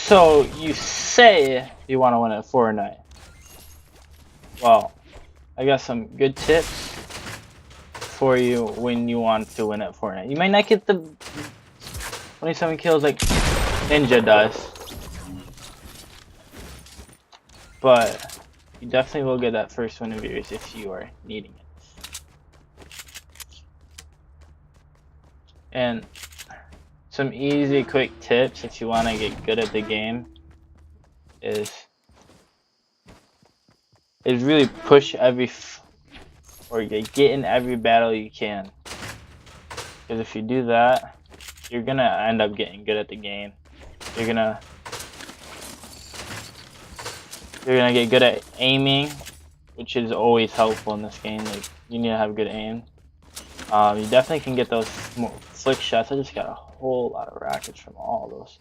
So you say you want to win at Fortnite. Well, I got some good tips for you when you want to win at Fortnite. You might not get the 27 kills like Ninja does, but you definitely will get that first win of yours if you are needing it. And some easy, quick tips if you want to get good at the game is really push or get in every battle you can. Because if you do that, you're gonna end up getting good at the game. You're gonna get good at aiming, which is always helpful in this game. Like, you need to have good aim. You definitely can get those flick shots. I just got a whole lot of rockets from all those.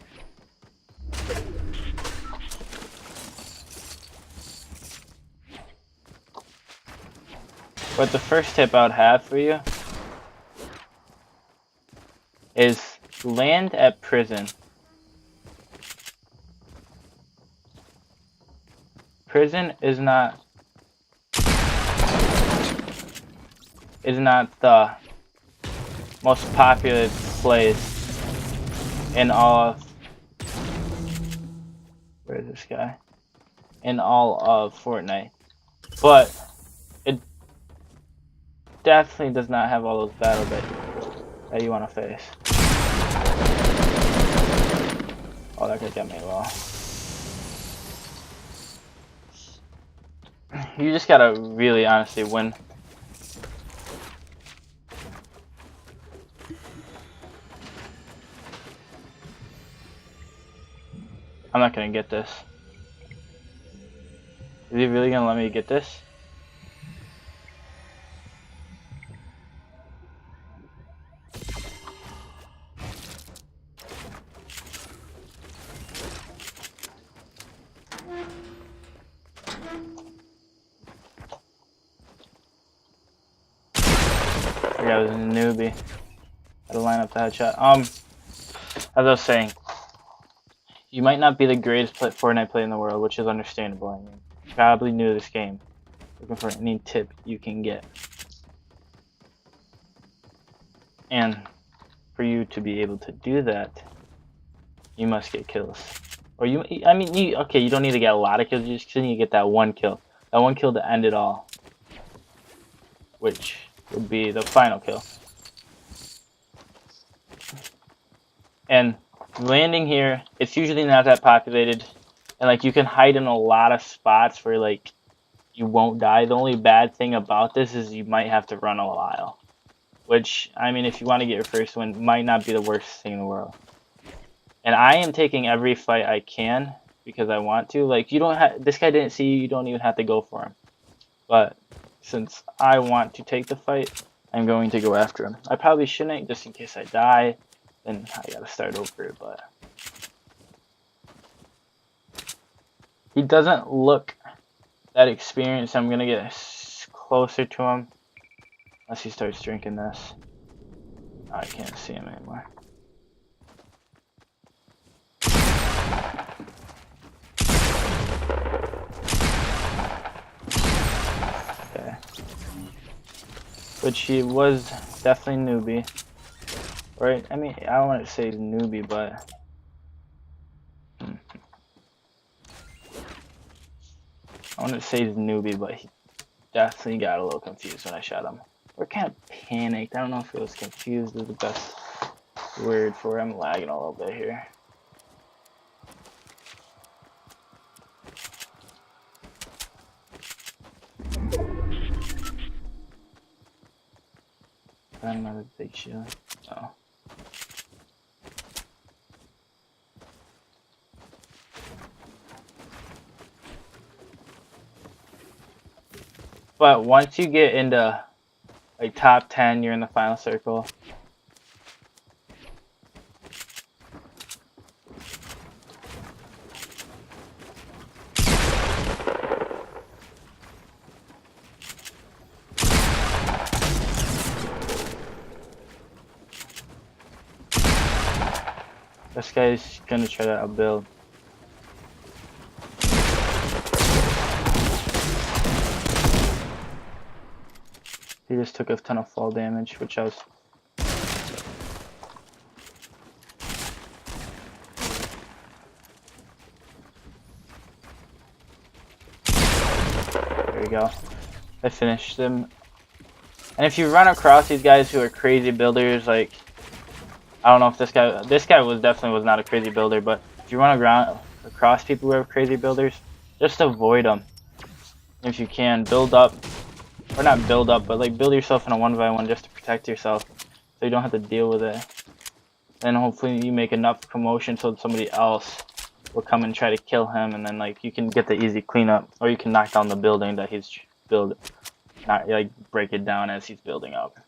But the first tip I would have for you is land at prison. Prison is not the most popular place in all of where is this guy? In all of Fortnite. But it definitely does not have all those battles that you want to face. Oh, that could get me low. You just gotta really honestly win. I'm not gonna get this. Is he really gonna let me get this? I was a newbie. Had to line up the headshot. As I was saying, you might not be the greatest Fortnite player in the world, which is understandable. I mean, you're probably new to this game. Looking for any tip you can get. And for you to be able to do that, you must get kills. Or you don't need to get a lot of kills, you just need to get that one kill. That one kill to end it all. Which would be the final kill. And landing here, it's usually not that populated, and like you can hide in a lot of spots where like you won't die. The only bad thing about this is you might have to run a while, which, I mean, if you want to get your first win, might not be the worst thing in the world. And I am taking every fight I can because I want to. Like, you don't have, this guy didn't see you, you don't even have to go for him. But since I want to take the fight, I'm going to go after him. I probably shouldn't, just in case I die. Then I gotta start over, but he doesn't look that experienced. I'm gonna get closer to him unless he starts drinking this. Oh, I can't see him anymore. Okay, which he was definitely newbie. Right, I mean, I don't want to say newbie, but I want to say he's newbie, but he definitely got a little confused when I shot him. Or kind of panicked. I don't know if it was confused is the best word for it. I'm lagging a little bit here. I'm not a big shield. Oh. But once you get into like top 10, you're in the final circle. This guy's gonna try to outbuild. just took a ton of fall damage, which I was... There we go. I finished them. And if you run across these guys who are crazy builders, like... I don't know if this guy was definitely not a crazy builder, but if you run across people who are crazy builders, just avoid them. If you can, build up. Or not build up, but like build yourself in a 1v1 just to protect yourself, so you don't have to deal with it. Then hopefully you make enough commotion so that somebody else will come and try to kill him, and then like you can get the easy cleanup, or you can knock down the building that he's not like break it down as he's building up.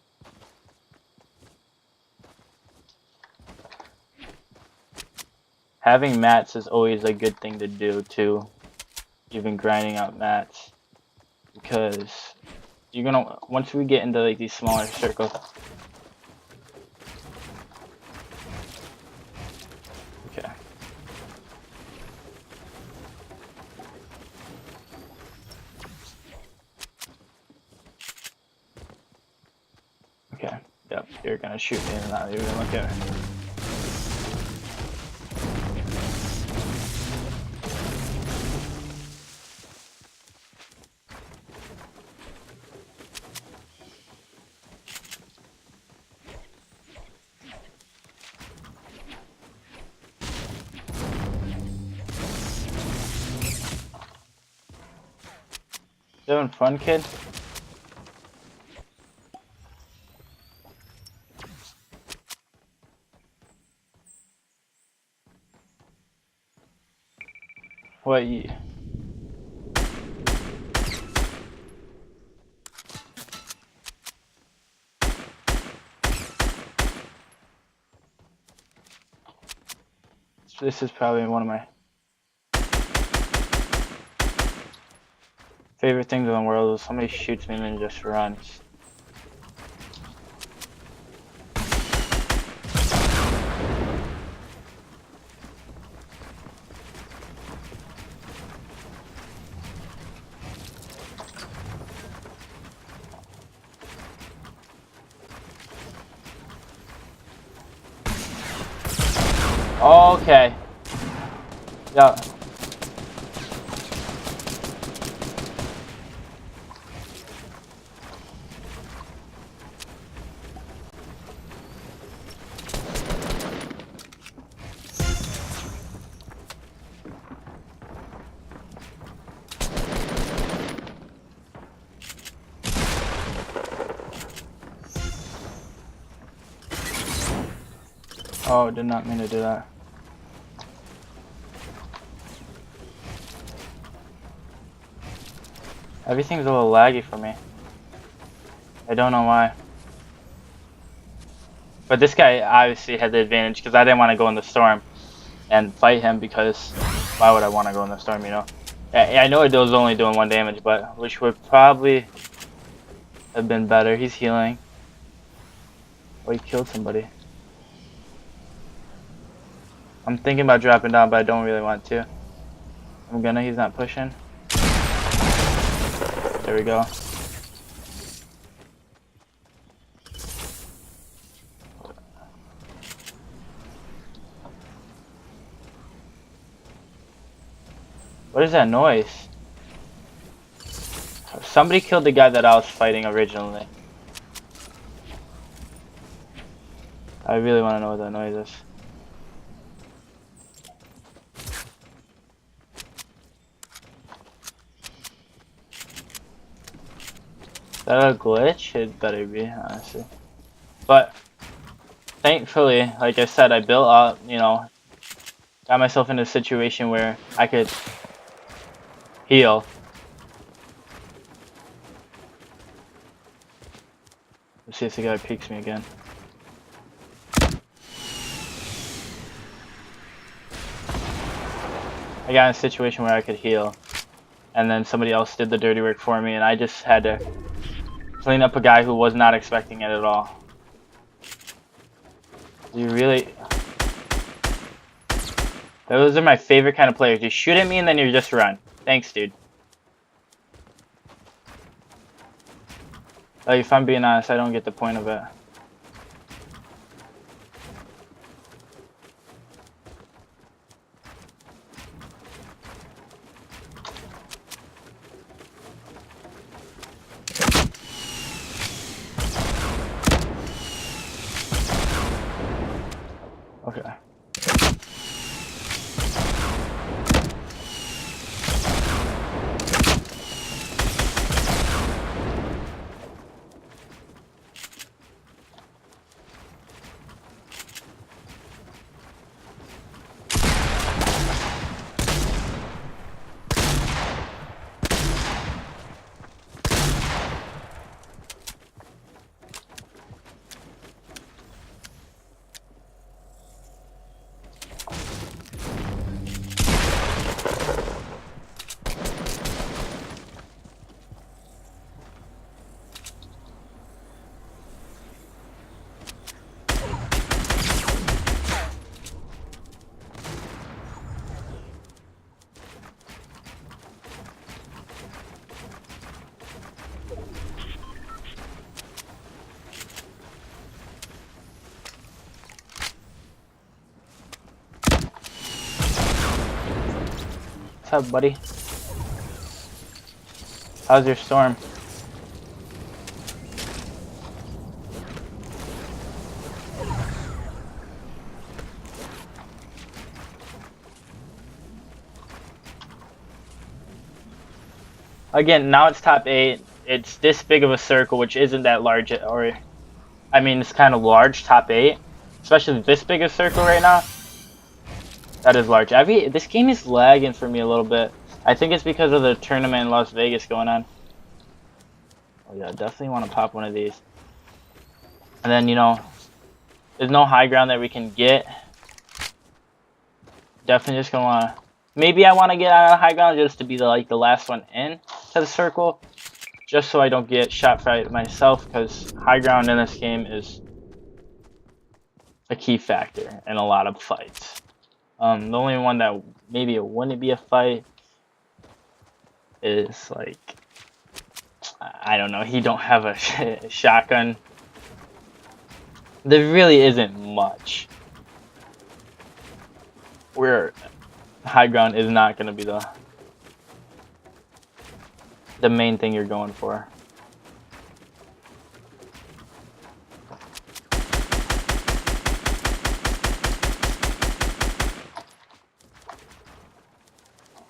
Having mats is always a good thing to do too, even grinding out mats, because you're gonna, once we get into like these smaller circles. Okay. Okay. Yep. You're gonna shoot me and not even look at me. Having fun, kid? What you... This is probably one of my favorite things in the world is somebody shoots me and then just runs. Okay. Yeah. Oh, did not mean to do that. Everything's a little laggy for me. I don't know why. But this guy obviously had the advantage because I didn't want to go in the storm and fight him, because why would I want to go in the storm, you know? I know it was only doing 1 damage, but which would probably have been better. He's healing. Oh, he killed somebody. I'm thinking about dropping down, but I don't really want to. I'm gonna, he's not pushing. There we go. What is that noise? Somebody killed the guy that I was fighting originally. I really want to know what that noise is. Is that a glitch? It better be, honestly. But thankfully, like I said, I built up, you know, got myself in a situation where I could heal. Let's see if the guy peeks me again. I got in a situation where I could heal, and then somebody else did the dirty work for me, and I just had to clean up a guy who was not expecting it at all. You really... Those are my favorite kind of players. You shoot at me and then you just run. Thanks, dude. Like, if I'm being honest, I don't get the point of it. Okay. What's up, buddy? How's your storm? Again, now it's top 8. It's this big of a circle, which isn't that large, or I mean, it's kind of large, top 8. Especially this big of a circle right now. That is large. This game is lagging for me a little bit. I think it's because of the tournament in Las Vegas going on. Oh yeah, definitely want to pop one of these. And then, you know, there's no high ground that we can get. Definitely just gonna wanna. Maybe I want to get on a high ground just to be the last one in to the circle, just so I don't get shot by myself. Because high ground in this game is a key factor in a lot of fights. The only one that maybe it wouldn't be a fight is like, I don't know. He don't have a shotgun. There really isn't much where high ground is not going to be the main thing you're going for.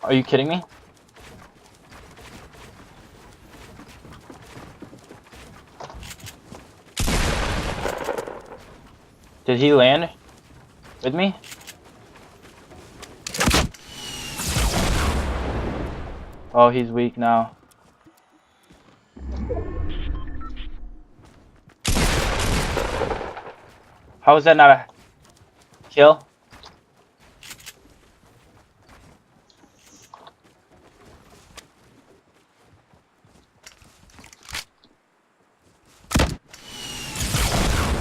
Are you kidding me? Did he land with me? Oh, he's weak now. How is that not a kill?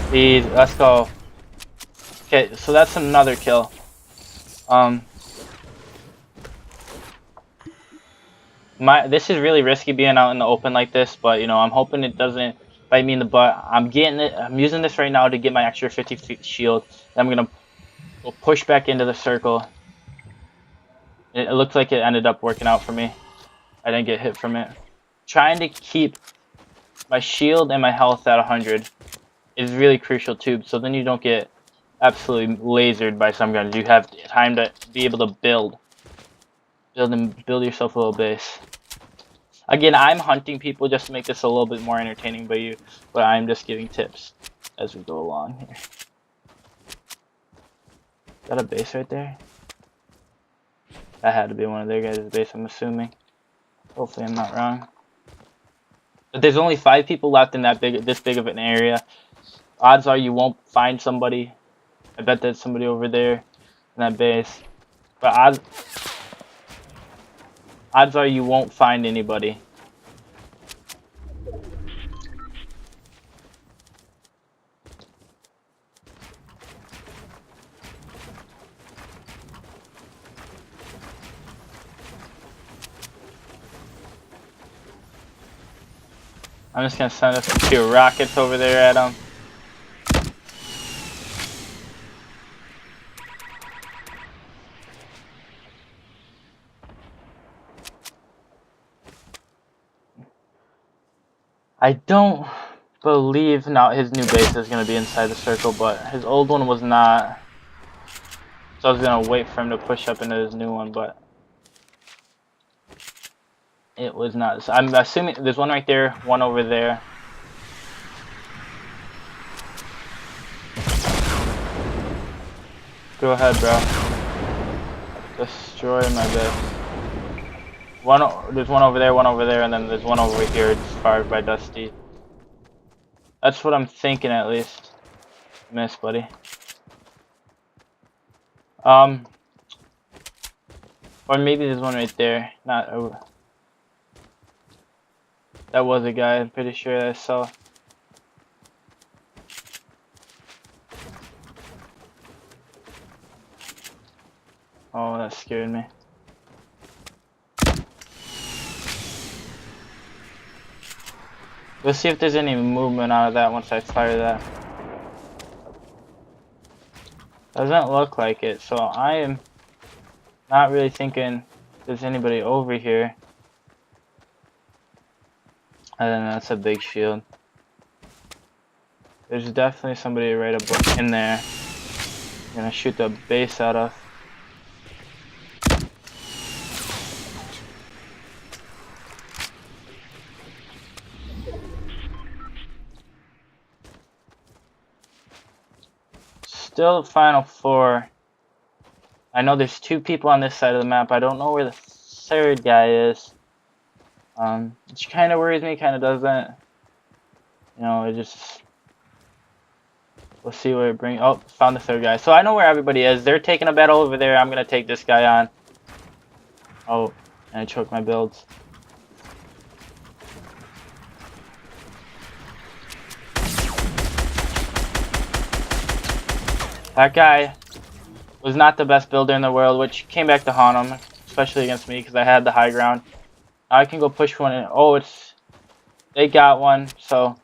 Please, let's go. Okay, so that's another kill. This is really risky being out in the open like this, but you know, I'm hoping it doesn't bite me in the butt. I'm using this right now to get my extra 50 feet shield. Then I'm gonna go push back into the circle. It looks like it ended up working out for me. I didn't get hit from it. Trying to keep my shield and my health at 100 is really crucial too, so then you don't get absolutely lasered by some guns. You have time to be able to build build yourself a little base. Again, I'm hunting people just to make this a little bit more entertaining but I'm just giving tips as we go along here. Is that a base right there? That had to be one of their guys' base, I'm assuming. Hopefully I'm not wrong. But there's only 5 people left in this big of an area. Odds are you won't find somebody. I bet there's somebody over there in that base. But odds are you won't find anybody. I'm just gonna send a few rockets over there at him. I don't believe now his new base is gonna be inside the circle, but his old one was not. So I was gonna wait for him to push up into his new one, but it was not. So I'm assuming there's one right there, one over there. Go ahead, bro. Destroy my base. There's one over there, and then there's one over here. It's fired by Dusty. That's what I'm thinking, at least. Miss, buddy. Or maybe there's one right there. Not. That was a guy. I'm pretty sure I saw. Oh, that scared me. Let's see if there's any movement out of that once I fire that. Doesn't look like it, so I am not really thinking there's anybody over here. And then that's a big shield. There's definitely somebody right up in there. I'm gonna shoot the base out of. Still final four. I know there's two people on this side of the map. I don't know where the third guy is. Which kind of worries me, kind of doesn't. You know, it just... We'll see where it brings... Oh, found the third guy. So I know where everybody is. They're taking a battle over there. I'm going to take this guy on. Oh, and I choked my builds. That guy was not the best builder in the world, which came back to haunt him, especially against me because I had the high ground. Now I can go push one in. Oh, they got one, so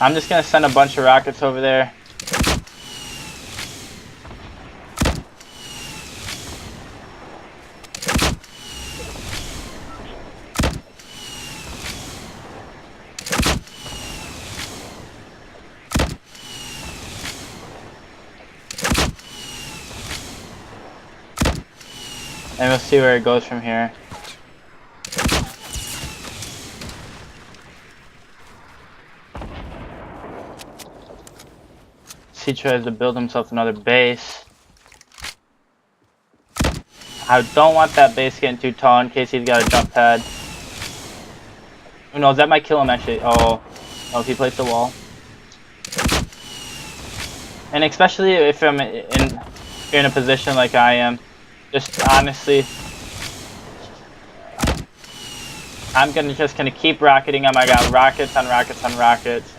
I'm just gonna send a bunch of rockets over there. And we'll see where it goes from here. He tries to build himself another base. I don't want that base getting too tall in case he's got a jump pad. Who knows, that might kill him actually. Oh, if he placed the wall. And especially if you're in a position like I am, just honestly, I'm just gonna keep rocketing him. I got rockets on rockets on rockets.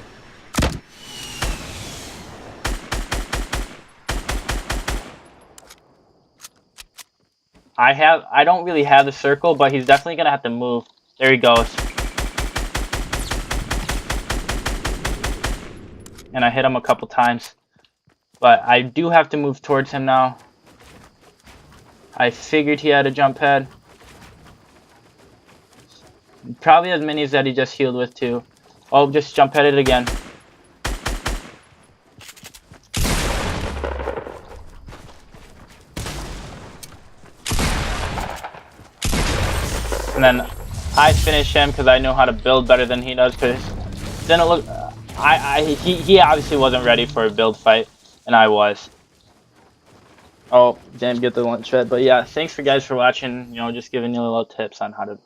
I don't really have the circle, but he's definitely gonna have to move. There he goes. And I hit him a couple times. But I do have to move towards him now. I figured he had a jump pad. Probably as many as that he just healed with too. Oh, just jump pad it again. And then I finish him because I know how to build better than he does. Because then it look, he obviously wasn't ready for a build fight, and I was. Oh, didn't get the lunch fed, but yeah, thanks for guys for watching. You know, just giving you little tips on how to